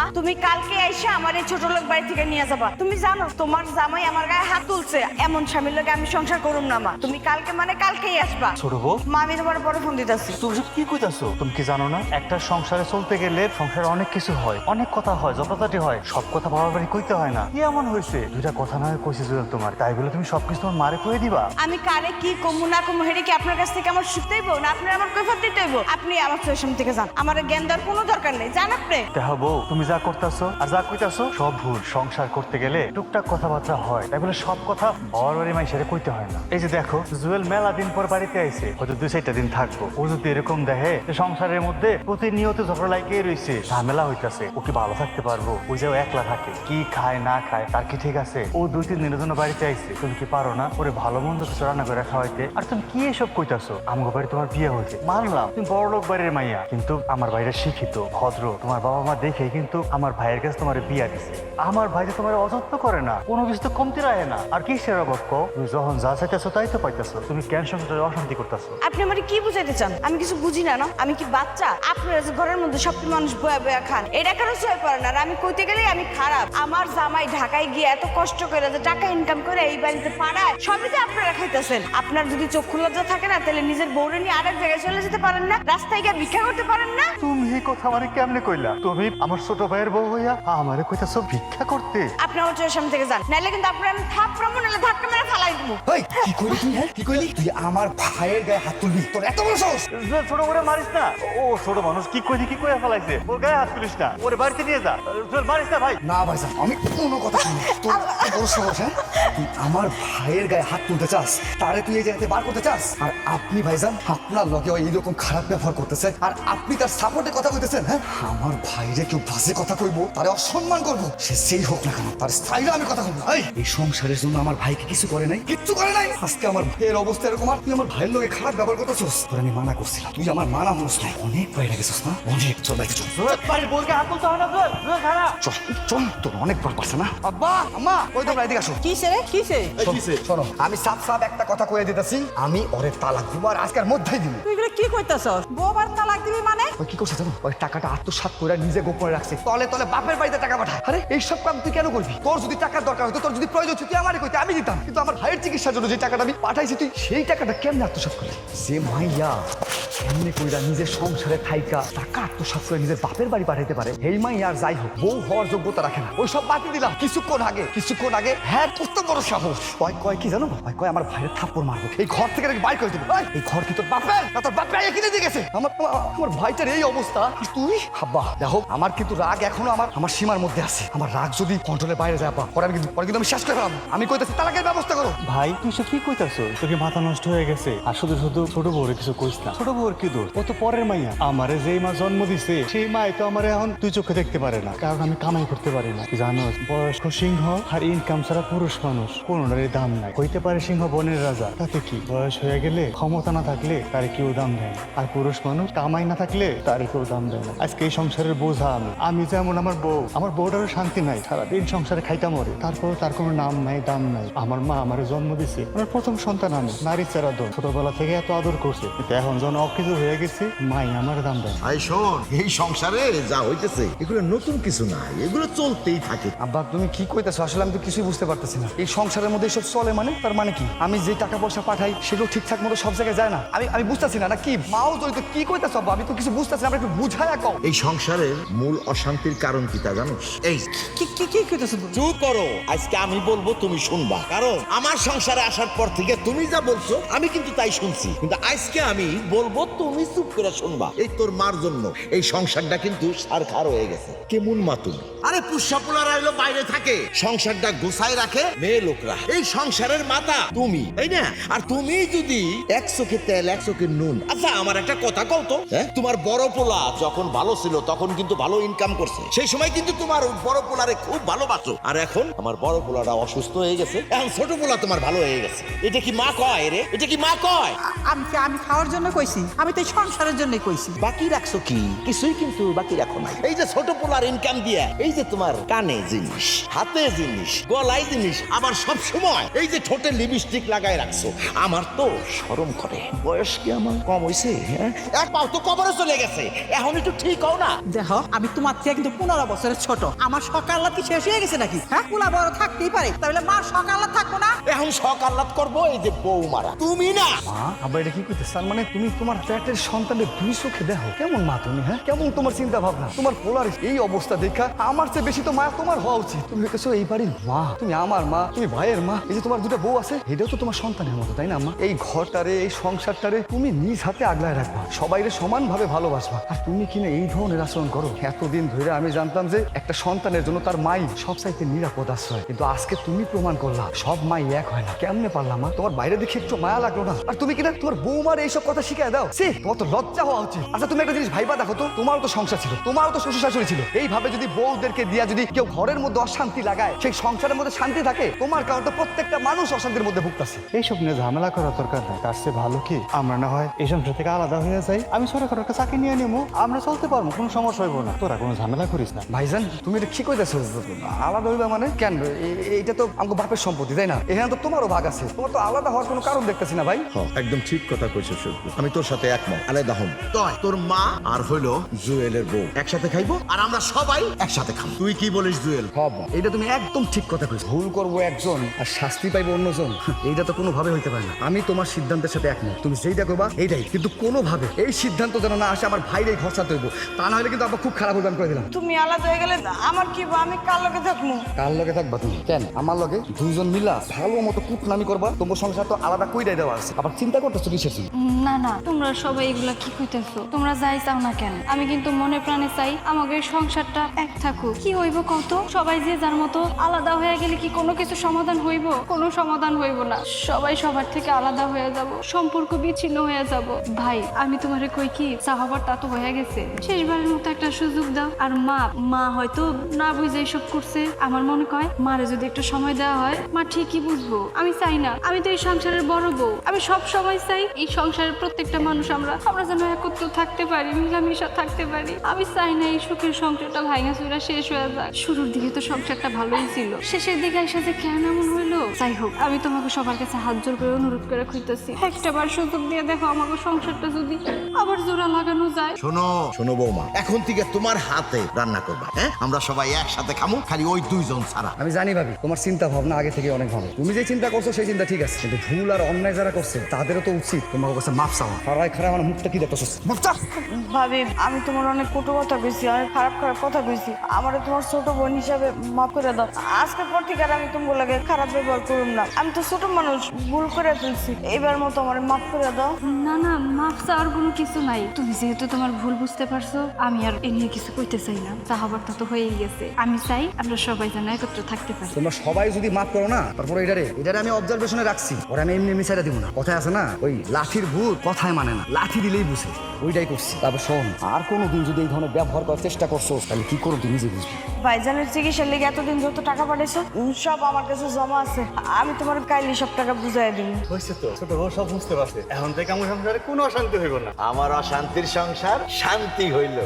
মা তুমি কালকে এসে আমার এই ছোট লোক বাড়ি থেকে নিয়ে যাবা। তুমি জানো তোমার জামাই আমার গায়ে হাত তুলছে, এমন স্বামীর লোকে আমি সংসার করুম না মা। তুমি কালকে মানে কালকেই আসবা। ছোট বউ, মা আমি তোমার পরে ফোন দিতেছি। তুমি সব কি কইতাছো? তুমি কি জানো না একটা সংসারে চলতে গেলে সংসারে অনেক কিছু হয়, অনেক কথা হয়, যথাযথ হয়, সব কথা বাবার বাড়ি কইতে হয় না। কি এমন হয়েছে? দুইটা কথা নয় কইছি জুয়েল তোমার, তাই বলে তুমি সবকিছু তোমার মারে কয়ে দিবা? আমি কারে কি কমু না কমু হেরে কি আপনার কাছ থেকে আমার শিখতে হইব না আপনার আমার কৈফিয়ত দিতে হইব? আপনি আমার চোখের সামনে থেকে যান, আমার জ্ঞান দেওয়ার কোনো দরকার নেই, জান আপনি। দেখো বউ, তুমি যা করতেছো আর যা কইতাছো সব ভুল। সংসার করতে গেলে টুকটাক কথাবার্তা হয়, তাই বলে সব কথা বাবার বাড়ি মাইসেরে কইতে হয় না। এই যে দেখো জুয়েল মেলা দিন পর বাড়িতে আইছে, হয়তো 2-4টা দিন থাকবো। ও যদি এরকম দেখে যে সংসারের মধ্যে প্রতিনিয়ত ঝগড়া লাগিয়ে রয়েছে, ঝামেলা হইতাছে, ও কি ভালো থাকতে পারবো? ওই যে ও একলা থাকে, কি খায় না খায় তার কি ঠিক আছে? ও 2-3 দিনের জন্য বাড়িতে আইছে, তুমি কি পারো না ওরে ভালো মন্দ কিছু রান্না করে খাওয়াইতে? আর তুমি কি এসব কইতাছো? আমার বাড়ি তোমার বিয়ে হয়েছে, মানলাম তুমি বড় লোক বাড়ির মাইয়া, কিন্তু আমার বাইরে শিক্ষিত ভদ্র। তোমার বাবা মা দেখে কিন্তু আমার ভাইয়ের কাছে তোমার বিয়া দিছে। আমার ভাই যে তোমার অযত্ন করে না, কোনো কিছু তো কমতি রাখে না। আর কি সেরা গপ্প, তুমি যখন যা চাইতেছো তাই তো পাইতেছো, তুমি কেন সংসারে অশান্তি করতেছো? আপনি আমার কি বুঝাইতে চান? আমি কিছু বুঝি না, না আমি কি বাচ্চা? আপনারা যে ঘরের মধ্যে সব মানুষ বয়া বয়া খান, এটা কেন সহ্য পারে না? আর আমি কইতে গেলেই আমি খারাপ। আমার জামাই ঢাকায় গিয়ে এত কষ্ট করে যে টাকা ইনকাম করে এই বাড়িতে পাড়ায়, সবই তো আপনারা খাইতেছেন। আপনার যদি চক্ষু লজ্জা থাকে না, তাহলে নিজের বউরে নিয়ে আরেক জায়গায় চলে যেতে পারেন না? রাস্তায় গিয়ে ভিক্ষা করতে পারেন না? তুমি এই কথা মানে কেমনে কইলা? তুমি আমার ছোট ভাইয়ের বউ হইয়া আমারে কইতাছো ভিক্ষা করতে? আপনি আমার চোখের সামনে থেকে যান, নাইলে কিন্তু আপনার আমি থাপড়াবো, নাহলে ধাক্কা মেরে ফালাই দেবো। এই কি কইলি তুই? হ্যাঁ কি কইলি তুই? আমার ভাইয়ের গায়ে হাত তুলবি? তোর এত বড় সাহস? জুয়েল, ছোট করে মারিস না। ও ছোট মানুষ, কি কইয়া ফেলাইছে। ওর গায়ে হাত তুলিস না, ওরে বাড়িতে নিয়ে যা। জুয়েল, মারিস না ভাই। না ভাইজান, আমি কোনো কথা শুনি না। তোর এত বড় সাহস? হ্যাঁ তুই আমার ভাইয়ের গায়ে হাত তুলতে চাস? তারে তুই এই জায়গাতে বার করতে চাস? আর আপনি ভাইজান আপনার লগে এইরকম খারাপ ব্যবহার করতেছে, আর আপনি তার সাপোর্টে কথা কইতেছেন? হ্যাঁ আমার ভাইরে কেউ বাজে কথা কইবো, তারে অসম্মান করবো, সে সেই হোক না কেন, তার স্টাইলে আমি কথা বলবো। এই সংসারের জন্য আমার ভাইকে কিছু করে নাই, কিচ্ছু করে নাই। আজকে আমার ভাইয়ের অবস্থা এরকম, আর তুই আমার ভাইয়ের লগে খারাপ ব্যবহার করতেছিস। তোর আমি মানা করছিলাম, তুই আমার মানা হস নাই। অনেক বাইরে গেছিস না, অনেক। চল বাইরে চল। জুয়েল, বাড়ির বউকে হাত তুলতে হয় না জুয়েল। জুয়েল, খারাপ। চল চল, তোর অনেক বড় পারছে না। আব্বা আম্মা ওই তোমরা এদিকে আসো। কিসে রে কিসে? শোনো, আমি সাফ সাফ একটা কথা কয়ে দিতেছি, আমি ওরে তালাক দিব, আর আজকের মধ্যেই দিব। তুই এগুলো কি কইতাছস? বউবার তালাক দিবি মানে? ওই কি করছে জানো? ওই টাকাটা আত্মসাৎ করে নিজে গোপনে রাখছে, তলে তলে বাপের বাড়িতে টাকা পাঠায়। আরে এইসব কাম তুই কেন করবি? তোর যদি টাকার দরকার হতো, তোর যদি প্রয়োজন ছিল, তুই আমারে কইতে, আমি দিতাম। কিন্তু আমার ভাইয়ের চিকিৎসার জন্য যে টাকাটা আমি পাঠাইছি, তুই সেই টাকাটা কেমনে আত্মসাৎ করলি? যে মাইয়া কেমনে কইরা নিজের সংসারে থাইকা টাকা আত্মসাৎ করে নিজের বাপের বাড়ি পাঠাইতে পারে, এই মাইয়ার যাই হোক বউ হওয়ার যোগ্যতা রাখে না। ওই সব বাতি দিলাম। কিছুক্ষণ আগে হ্যাঁ কত বড় সাহস, কয় কি জানো? কয় আমার ভাইয়ের থাপ্পড় মারবো, এই ঘর থেকে বাইর করে দেবো। এই ঘর কি তোর বাপের না? তোর বাপ ভাইয়া কিনে দিয়ে গেছে। আমার ভাইটার এই অবস্থা, তুই আব্বা দেখো, আমার কিন্তু রাগ এখনো আমার সীমার মধ্যে আছে। আমার রাগ যদি কন্ট্রোলের বাইরে যায় আব্বা, পরে কিন্তু আমি শেষ করে ফেলাম। আমি কইতেছি তালাকের ব্যবস্থা করো। ভাই, তুই সব কি কইতাছো? তোকে মাথা নষ্ট হয়ে গেছে। আর শুধু ছোট বউরে কিছু কইস না। ছোট বউর কি দোষ? ও তো পরের মাইয়া। আমারে যেই মা জন্ম দিছে সেই মাই তো আমারে এখন তুই চোখে দেখতে পারে না, কারণ আমি কামাই করতে পারি না। জানো, বয়স্ক সিংহ আর ইনকাম ছাড়া পুরুষ মানুষ কোনোটারই দাম নাই। হইতে পারে সিংহ বনের রাজা, তাতে কি? বয়স হয়ে গেলে, ক্ষমতা না থাকলে তার কেউ দাম দেয় না। আর পুরুষ মানুষ কামাই না থাকলে তার কেউ দাম দেয় না। আজকে এই সংসারের বোঝা আমি যেমন আমার বউটারও শান্তি নাই, সারাদিন সংসারে খাইতা মরে, তারপর তার কোনো নাম নাই, দাম নাই। আমার মা আমারে জন্ম দিছে, আমার প্রথম সন্তান আমি, নারী চেরা দল, ছোটবেলা থেকে এত আদর করছে, কিন্তু এখন যখন অকিছু হয়ে গেছে, মাই আমার দাম দেয় না। আই শোন, এই সংসারে যা হইতেছে এগুলো নতুন কিছু না, এগুলো চলতেই থাকে। আব্বা তুমি কি কইতেছো? আসলে আমি তো কিছুই বুঝতে পারতেছি না। এই সংসারের মধ্যে সব চলে মানে, তার মানে কি? আমি যে টাকা পয়সা পাঠাই সেগুলো ঠিকঠাক মতো সব জায়গায় যায় না। আমি বুঝতেছি না, কি মাও জড়িত? কি কইতেছো আব্বা? আমি তো কিছু বুঝতেছি না, আমরা একটু বুঝায়া কও। এই সংসারের মূল অশান্তির কারণ কি তা জানোস? এই কি কইতাছস? চুপ করো, আজকে আমি বলবো তুমি শুনবা, কারণ আমার সংসারে আসার পর থেকে তুমি যা বলছো আমি কিন্তু তাই শুনছি, কিন্তু আজকে আমি বলবো তুমি চুপ করে শুনবা। এই তোর মার জন্য এই সংসারটা কিন্তু সারখার হয়ে গেছে। কেমন মা তুমি? আরে পুষ্যা পোলারা এলো বাইরে থাকে, সংসারটা গোছায় রাখে মেয়ে লোকরা। এই সংসারের মাতা তুমি, তাই না? আর তুমি যদি 1 চোখে তেল 1 চোখে নুন। আচ্ছা আমার একটা কথা কও তো, তোমার বড় পোলা যখন ভালো ছিল তখন কিন্তু ভালো ইনকাম করছে, সেই সময় কিন্তু তোমার বড় পোলারে খুব ভালোবাসো। আর এখন আমার বড় পোলাটা অসুস্থ হয়ে গেছে, এখন ছোট পোলা তোমার ভালো হয়ে গেছে। এটা কি মা কয় রে? এটা কি মা কয়? আমি খাওয়ার জন্য কইছি, আমি তো এই সংসারের জন্য কইছি। বাকি রাখছো কি? কিছুই কিন্তু বাকি রাখো নাই। এই যে ছোট পোলার ইনকাম দিয়া, এই যে তোমার কানে জিনিস, হাতে জিনিস, গলায় জিনিস, আবার সব সময় এই যে ঠোঁটে লিপস্টিক লাগায় রাখছো, আমার তো শরম করে। বয়স কি আমার কম হইছে? এক পাও তো কবরে চলে গেছে, এখন একটু ঠিক হও না। দেখো আমি তোমার থেকে থেকে কিন্তু 15 বছরের ছোট। আমার শখ আহ্লাদ কি শেষ হয়ে গেছে নাকি? হ্যাঁ, পোলা বড় থাকতেই পারে, তাহলে মার শখ আহ্লাদ থাকবো না? এখন শখ আহ্লাদ করবো এই যে বউ মারা তুমি না। মা আবার এটা কি করতে স্যার? মানে তুমি তোমার পেটের সন্তানের দুই চোখে দেখো কেমন মা তুমি, হ্যাঁ কেমন তোমার চিন্তা ভাবনা, তোমার পোলার এই অবস্থা দেখা আমার চেয়ে বেশি তো মায়া তোমার হওয়া উচিত। তুমি হইতেছো এই বাড়ির মা, তুমি আমার মা, তুমি ভাইয়ের মা। এই যে তোমার দুটো বউ আছে এটাও তো তোমার সন্তানের মতো, তাই না মা? এই ঘরটারে এই সংসারটারে তুমি নিজ হাতে আগলায় রাখবা, সবাইরে সমানভাবে ভালোবাসবা। আর তুমি কিনা এই ধরনের আচরণ করো। এতদিন ধরে আমি জানতাম যে একটা সন্তানের জন্য তার মাই সবচাইতে নিরাপদ আশ্রয়, কিন্তু আজকে তুমি প্রমাণ করলা সব মাই এক হয় না। কেমনে পারলাম মা? তোমার বাইরে দেখে একটু মায়া লাগলো না? আর তুমি কিনা তোমার বৌমার এইসব কথা শিখিয়ে দাও। সে তোমার তো লজ্জা হওয়া উচিত। আচ্ছা তুমি একটা জিনিস ভাইবা দেখো তো, তোমারও তো সংসার ছিল, তোমারও তো শ্বশুর শাশুড়ি ছিল। এইভাবে যদি বউদেরকে দিয়া যদি কেউ ঘরের মধ্যে অশান্তি লাগায়, সেই সংসারের মধ্যে শান্তি থাকে? তোমার কারণে তো প্রত্যেকটা মানুষ অশান্তির মধ্যে ভুগতেছে। এইসব নিয়ে ঝামেলা করার দরকার নেই। তার চেয়ে ভালো কি আমরা না হয় এই সংসার থেকে আলাদা হয়ে যাই, আমি সরকার একটা চাকরি নিয়ে নেবো, আমরা চলতে পারবো, কোনো সমস্যা হইব না। তোরা কোনো ঝামেলা করিস না। ভাইজান তুমি এটা কি কইতেছো? আলাদা হইবা মানে কেন? এইটা তো আমার বাপের সম্পত্তি, তাই না? এখানে তো তোমারও ভাগ আছে, তোমার তো আলাদা হওয়ার কোনো কারণ দেখতেছি না ভাই। একদম ঠিক কথা কইছো শুধু, আমি তোর সাথে একমত। আলাদা হম তয় তোর মা আর হইলো জুয়েলের বউ একসাথে খাইবো, আর আমরা সবাই একসাথে খাবো। তুই কি বলিস জুয়েল? হবা এটা তুমি একদম ঠিক কথা কইছো। ভুল করবো একজন আর শাস্তি পাইবো অন্যজন, এইটা তো কোনোভাবে হইতে পারে না। আমি তোমার সিদ্ধান্তের সাথে একমত, তুমি যেইটা করবা এইটাই, কিন্তু কোনোভাবে এই সিদ্ধান্ত যেন না আসে আমার ভাইরে ঘর ছাড়তে হইব, তা না হলে কিন্তু আবার খুব খারাপ হবে। আমি করে দিলাম। তুমি আলাদা হয়ে গেলে আমার কি হইবো? আমি কার লগে থাকবো? কার লগে থাকবা তুমি? কেন আমার লগে দুইজন মিলা ভালো মতো কুটনামি করবা? তোমার সংসার তো আলাদা কইরাই দেওয়া আছে, আবার চিন্তা করতেছো কিসের জন্য? না না, তোমরা সবাই এগুলা কি কইতেছো? তোমরা যাই চাও না কেন, আমি কিন্তু মনে প্রাণে চাই আমাদের সংসারটা এক থাকুক। কি হইব কত? সবাই যে যার মতো আলাদা হয়ে গেলে কি কোনো কিছু সমাধান হইব? কোনো সমাধান হইব না। সবাই সবার থেকে আলাদা হয়ে যাব, সম্পর্ক বিচ্ছিন্ন হয়ে যাব। ভাই আমি তোমারে কই কি, যা হবার তা তো হয়ে গেছে, শেষবারের মতো একটা সুযোগ দাও। আর মা হয়তো না বুঝে এইসব করছে। আমার মনে হয় মারে যদি একটু সময় দেওয়া হয়, মা ঠিকই বুঝবো। আমি চাই না, আমি তো এই সংসারের বড় বউ, আমি সব সময় চাই এই সংসারের প্রত্যেকটা মানুষ আমরা যেন একত্র থাকতে পারি, মিলামিশা থাকতে পারি। আমি চাই না এই সুখের সংসারটা ভাঙা চুরা শেষ হয়ে যাক। শুরুর দিকে তো সংসারটা ভালোই ছিল, শেষের দিকে এসে যে কেন এমন হইলো? যাই হোক, আমি তোমাকে সবার কাছে হাত জোর করে অনুরোধ করে খুঁজতেছি, একটা বার সুযোগ দিয়ে দেখো আমাকে সংসারটা যদি আবার জোড়া লাগানো যায়। শোনো শোনো বৌমা, এখন থেকে তোমার হাতে রান্না করবা, হ্যাঁ? আমরা সবাই একসাথে খামু, খালি ওই দুইজন ছাড়া। আমি জানি ভাবি তোমার চিন্তা ভাবনা আগে থেকে অনেক ভালো। তুমি যে চিন্তা করছো সেই চিন্তা ঠিক আছে, কিন্তু ভুল আর অন্যায় যারা করছে তাদেরও তো উচিত তোমার কাছে মাফ চাওয়া। খারাপ খারাপ আমার মুখটা কি দেখতেছো? মাফ চা। ভাবি আমি তোমার অনেক কটু কথা কইছি, অনেক খারাপ খারাপ কথা কইছি। আমারে তোমার ছোট বোন হিসাবে মাফ করে দাও। আজকের পর থেকে আর আমি তোমার লাগে খারাপ ব্যবহার করুম না। আমি তো ছোট মানুষ, ভুল করে ফেলছি, এবার মতো আমার মাফ করে দাও। না না, মাফ চাওয়ার কোনো কিছু নাই। তুমি যেহেতু তোমার ভুল বুঝতে পারছো, আমি আর এ নিয়ে কিছু কইতে চাই না। যা হবার তা তো হয়েই গেছে। আমি চাই আমরা সবাই যেন একত্র থাকতে পারি। তোমরা সবাই যদি মাফ করো না, তারপরে এটারে আমি অবজারভেশনে রাখছি, ওরা আমি এমনি এমনি ছেড়ে দিব না। কথায় আছে না, ওই লাঠির ভূত কথায় মানে না, লাঠি দিলেই বুঝে, ওইটাই করছি। তারপর শোন, আর কোনোদিন যদি এই ধরনের ব্যবহার করার চেষ্টা করছো তাহলে কি করো তুমি নিজে বুঝবি। ভাইজানের চিকিৎসার লেগে এতদিন যত টাকা পাঠাইছো সব আমার কাছে জমা আছে, আমি তোমার কাইলি সব টাকা বুঝাই দিব। হয়েছে তো, ছোট বউ সব বুঝতে পারছে। এখন থেকে আমার সংসারে কোনো অশান্তি হইব না। আমার অশান্তির সংসার শান্তি হইল।